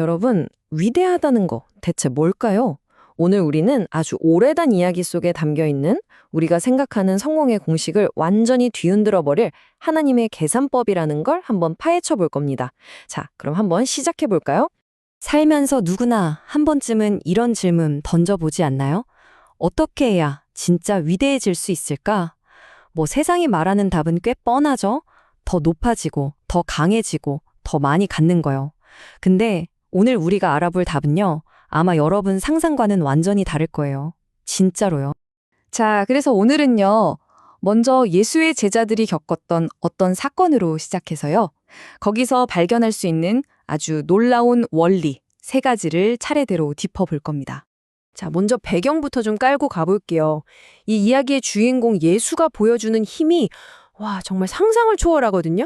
여러분, 위대하다는 거 대체 뭘까요? 오늘 우리는 아주 오래된 이야기 속에 담겨 있는 우리가 생각하는 성공의 공식을 완전히 뒤흔들어 버릴 하나님의 계산법이라는 걸 한번 파헤쳐 볼 겁니다. 자, 그럼 한번 시작해 볼까요? 살면서 누구나 한 번쯤은 이런 질문 던져보지 않나요? 어떻게 해야 진짜 위대해질 수 있을까? 세상이 말하는 답은 꽤 뻔하죠? 더 높아지고, 더 강해지고, 더 많이 갖는 거요. 근데 오늘 우리가 알아볼 답은요, 아마 여러분 상상과는 완전히 다를 거예요. 진짜로요. 자, 그래서 오늘은요, 먼저 예수의 제자들이 겪었던 어떤 사건으로 시작해서요, 거기서 발견할 수 있는 아주 놀라운 원리 3가지를 차례대로 짚어볼 겁니다. 자, 먼저 배경부터 좀 깔고 가볼게요. 이 이야기의 주인공 예수가 보여주는 힘이 정말 상상을 초월하거든요.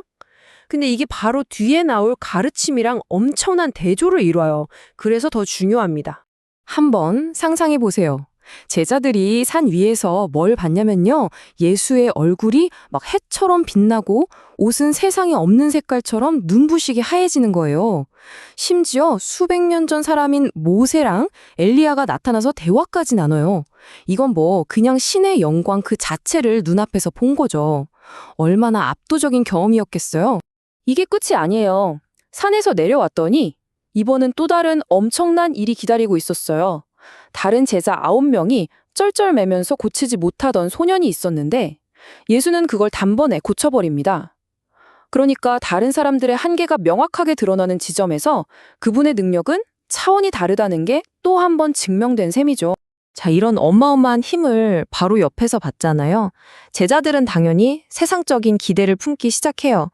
근데 이게 바로 뒤에 나올 가르침이랑 엄청난 대조를 이뤄요. 그래서 더 중요합니다. 한번 상상해 보세요. 제자들이 산 위에서 뭘 봤냐면요, 예수의 얼굴이 막 해처럼 빛나고 옷은 세상에 없는 색깔처럼 눈부시게 하얘지는 거예요. 심지어 수백 년 전 사람인 모세랑 엘리야가 나타나서 대화까지 나눠요. 이건 그냥 신의 영광 그 자체를 눈앞에서 본 거죠. 얼마나 압도적인 경험이었겠어요. 이게 끝이 아니에요. 산에서 내려왔더니 이번은 또 다른 엄청난 일이 기다리고 있었어요. 다른 제자 9명이 쩔쩔매면서 고치지 못하던 소년이 있었는데 예수는 그걸 단번에 고쳐버립니다. 그러니까 다른 사람들의 한계가 명확하게 드러나는 지점에서 그분의 능력은 차원이 다르다는 게 또 한 번 증명된 셈이죠. 자, 이런 어마어마한 힘을 바로 옆에서 봤잖아요. 제자들은 당연히 세상적인 기대를 품기 시작해요.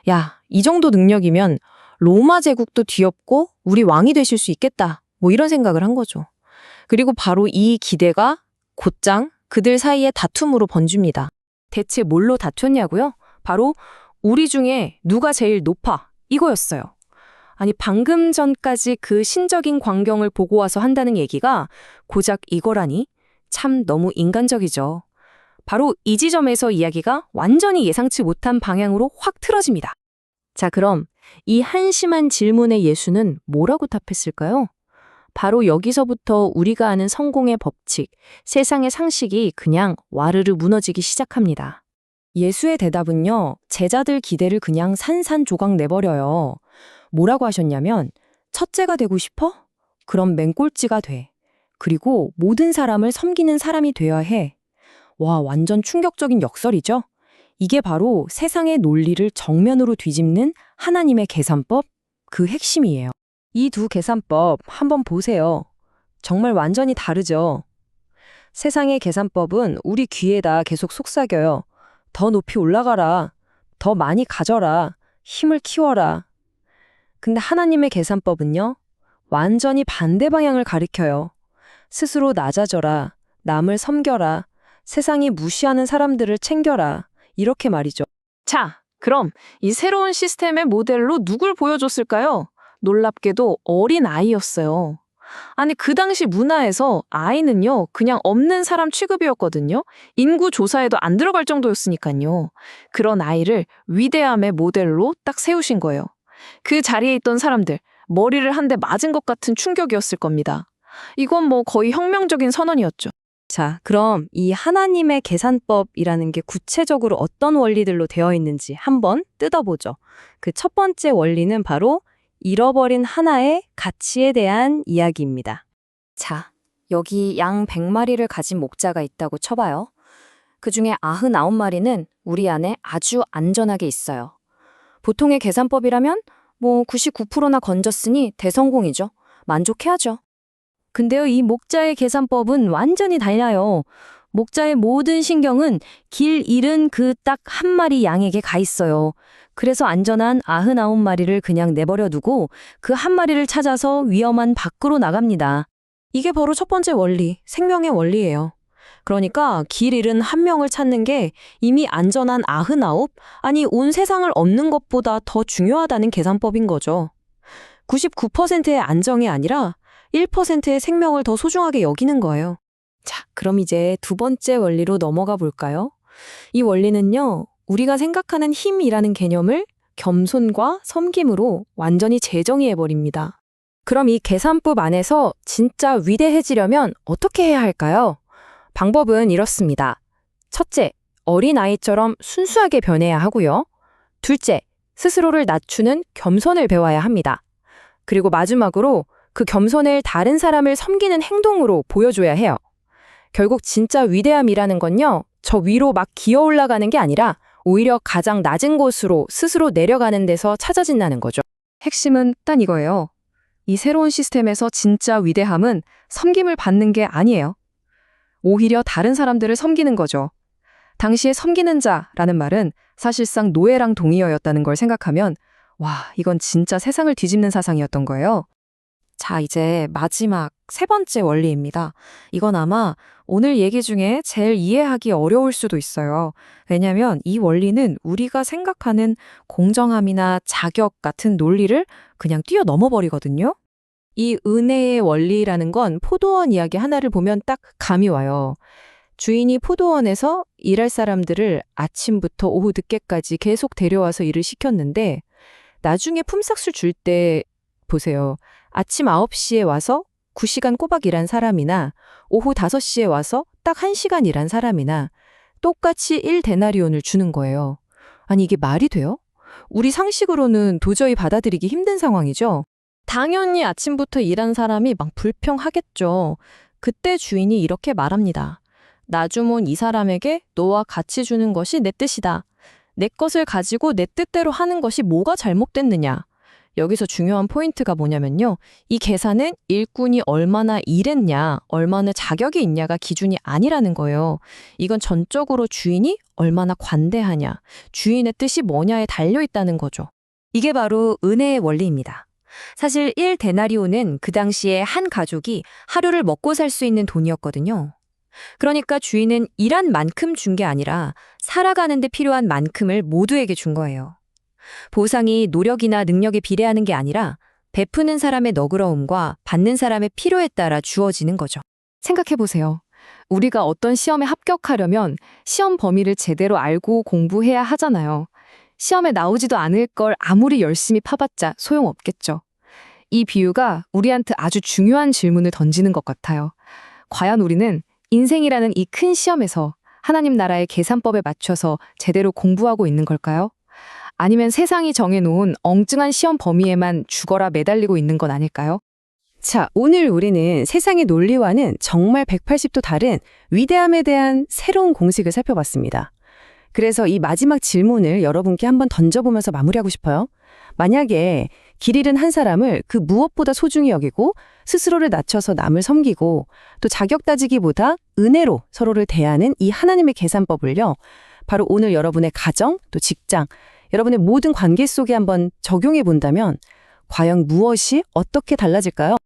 야, 이 정도 능력이면 로마 제국도 뒤엎고 우리 왕이 되실 수 있겠다. 이런 생각을 한 거죠. 그리고 바로 이 기대가 곧장 그들 사이의 다툼으로 번집니다. 대체 뭘로 다퉜냐고요? 바로 우리 중에 누가 제일 높아? 이거였어요. 아니, 방금 전까지 그 신적인 광경을 보고 와서 한다는 얘기가 고작 이거라니? 참 너무 인간적이죠. 바로 이 지점에서 이야기가 완전히 예상치 못한 방향으로 확 틀어집니다. 자, 그럼 이 한심한 질문에 예수는 뭐라고 답했을까요? 바로 여기서부터 우리가 아는 성공의 법칙, 세상의 상식이 그냥 와르르 무너지기 시작합니다. 예수의 대답은요, 제자들 기대를 그냥 산산조각 내버려요. 뭐라고 하셨냐면, 첫째가 되고 싶어? 그럼 맹꼴찌가 돼. 그리고 모든 사람을 섬기는 사람이 되어야 해. 완전 충격적인 역설이죠? 이게 바로 세상의 논리를 정면으로 뒤집는 하나님의 계산법, 그 핵심이에요. 이 두 계산법 한번 보세요. 정말 완전히 다르죠? 세상의 계산법은 우리 귀에다 계속 속삭여요. 더 높이 올라가라. 더 많이 가져라. 힘을 키워라. 근데 하나님의 계산법은요, 완전히 반대 방향을 가리켜요. 스스로 낮아져라. 남을 섬겨라. 세상이 무시하는 사람들을 챙겨라. 이렇게 말이죠. 자, 그럼 이 새로운 시스템의 모델로 누굴 보여줬을까요? 놀랍게도 어린 아이였어요. 아니, 그 당시 문화에서 아이는요, 그냥 없는 사람 취급이었거든요. 인구 조사에도 안 들어갈 정도였으니까요. 그런 아이를 위대함의 모델로 딱 세우신 거예요. 그 자리에 있던 사람들, 머리를 한 대 맞은 것 같은 충격이었을 겁니다. 이건 거의 혁명적인 선언이었죠. 자, 그럼 이 하나님의 계산법이라는 게 구체적으로 어떤 원리들로 되어 있는지 한번 뜯어보죠. 그 첫 번째 원리는 바로 잃어버린 하나의 가치에 대한 이야기입니다. 자, 여기 양 100마리를 가진 목자가 있다고 쳐봐요. 그 중에 99마리는 우리 안에 아주 안전하게 있어요. 보통의 계산법이라면 99%나 건졌으니 대성공이죠. 만족해야죠. 근데요, 이 목자의 계산법은 완전히 달라요. 목자의 모든 신경은 길 잃은 그 딱 한 마리 양에게 가 있어요. 그래서 안전한 99마리를 그냥 내버려 두고 그 한 마리를 찾아서 위험한 밖으로 나갑니다. 이게 바로 첫 번째 원리, 생명의 원리예요. 그러니까 길 잃은 한 명을 찾는 게 이미 안전한 99, 아니 온 세상을 얻는 것보다 더 중요하다는 계산법인 거죠. 99%의 안정이 아니라 1%의 생명을 더 소중하게 여기는 거예요. 자, 그럼 이제 두 번째 원리로 넘어가 볼까요? 이 원리는요, 우리가 생각하는 힘이라는 개념을 겸손과 섬김으로 완전히 재정의해버립니다. 그럼 이 계산법 안에서 진짜 위대해지려면 어떻게 해야 할까요? 방법은 이렇습니다. 첫째, 어린아이처럼 순수하게 변해야 하고요. 둘째, 스스로를 낮추는 겸손을 배워야 합니다. 그리고 마지막으로 그 겸손을 다른 사람을 섬기는 행동으로 보여줘야 해요. 결국 진짜 위대함이라는 건요, 저 위로 막 기어 올라가는 게 아니라 오히려 가장 낮은 곳으로 스스로 내려가는 데서 찾아진다는 거죠. 핵심은 딱 이거예요. 이 새로운 시스템에서 진짜 위대함은 섬김을 받는 게 아니에요. 오히려 다른 사람들을 섬기는 거죠. 당시에 섬기는 자라는 말은 사실상 노예랑 동의어였다는 걸 생각하면 와, 이건 진짜 세상을 뒤집는 사상이었던 거예요. 자, 이제 마지막 세 번째 원리입니다. 이건 아마 오늘 얘기 중에 제일 이해하기 어려울 수도 있어요. 왜냐하면 이 원리는 우리가 생각하는 공정함이나 자격 같은 논리를 그냥 뛰어넘어 버리거든요. 이 은혜의 원리라는 건 포도원 이야기 하나를 보면 딱 감이 와요. 주인이 포도원에서 일할 사람들을 아침부터 오후 늦게까지 계속 데려와서 일을 시켰는데 나중에 품삯을 줄 때 보세요. 아침 9시에 와서 9시간 꼬박 일한 사람이나 오후 5시에 와서 딱 1시간 일한 사람이나 똑같이 1데나리온을 주는 거예요. 아니 이게 말이 돼요? 우리 상식으로는 도저히 받아들이기 힘든 상황이죠. 당연히 아침부터 일한 사람이 막 불평하겠죠. 그때 주인이 이렇게 말합니다. 나 좀 온 이 사람에게 너와 같이 주는 것이 내 뜻이다. 내 것을 가지고 내 뜻대로 하는 것이 뭐가 잘못됐느냐. 여기서 중요한 포인트가 뭐냐면요. 이 계산은 일꾼이 얼마나 일했냐, 얼마나 자격이 있냐가 기준이 아니라는 거예요. 이건 전적으로 주인이 얼마나 관대하냐, 주인의 뜻이 뭐냐에 달려있다는 거죠. 이게 바로 은혜의 원리입니다. 사실 1데나리온은 그 당시에 한 가족이 하루를 먹고 살 수 있는 돈이었거든요. 그러니까 주인은 일한 만큼 준 게 아니라 살아가는 데 필요한 만큼을 모두에게 준 거예요. 보상이 노력이나 능력에 비례하는 게 아니라 베푸는 사람의 너그러움과 받는 사람의 필요에 따라 주어지는 거죠. 생각해보세요. 우리가 어떤 시험에 합격하려면 시험 범위를 제대로 알고 공부해야 하잖아요. 시험에 나오지도 않을 걸 아무리 열심히 파봤자 소용없겠죠. 이 비유가 우리한테 아주 중요한 질문을 던지는 것 같아요. 과연 우리는 인생이라는 이 큰 시험에서 하나님 나라의 계산법에 맞춰서 제대로 공부하고 있는 걸까요? 아니면 세상이 정해놓은 엉뚱한 시험 범위에만 죽어라 매달리고 있는 건 아닐까요? 자, 오늘 우리는 세상의 논리와는 정말 180도 다른 위대함에 대한 새로운 공식을 살펴봤습니다. 그래서 이 마지막 질문을 여러분께 한번 던져보면서 마무리하고 싶어요. 만약에 길 잃은 한 사람을 그 무엇보다 소중히 여기고 스스로를 낮춰서 남을 섬기고 또 자격 따지기보다 은혜로 서로를 대하는 이 하나님의 계산법을요. 바로 오늘 여러분의 가정, 또 직장, 여러분의 모든 관계 속에 한번 적용해 본다면 과연 무엇이 어떻게 달라질까요?